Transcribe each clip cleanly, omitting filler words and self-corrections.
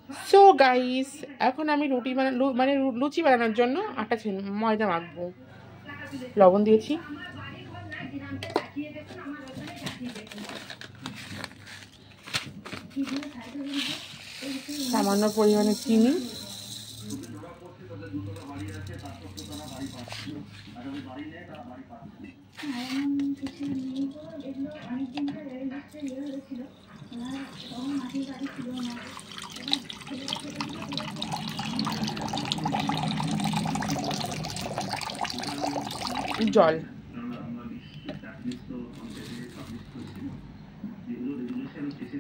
So guys, এখন আমি রুটি মানে লুচি বানানোর জন্য আটা ময়দা মাখবো। লবণ দিয়েছি, সামান্য পরিমাণে চিনি, জল,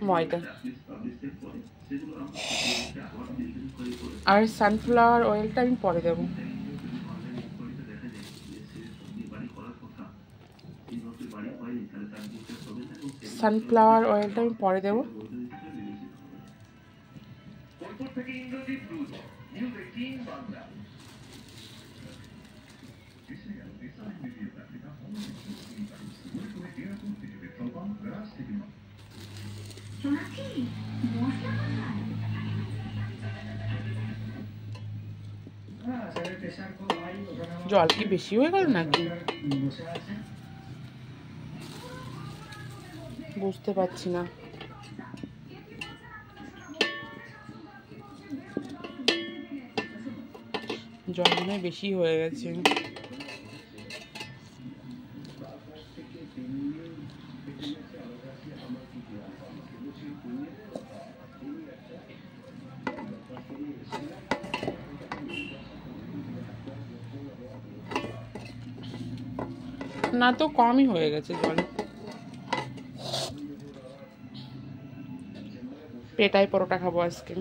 ময়দা আর সানফ্লাওয়ার অয়েলটা আমি পরে দেবো। সানফ্লাওয়ার অয়েলটা আমি পরে দেবো। জল কি বেশি হয়ে গেল নাকি বুঝতে পারছি না। জল মনে বেশি হয়ে গেছে। না তো কমই হয়ে গেছে জল। পেটাই পরোটা খাবো আজকে।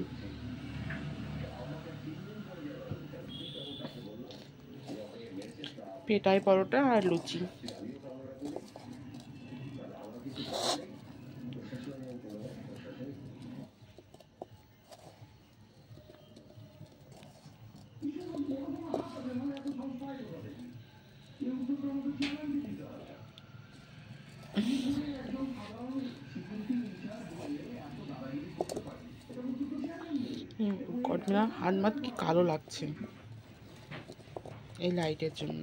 পেটাই পরোটা আর লুচি। হাত মাত কি কালো লাগছে এই লাইটের জন্য।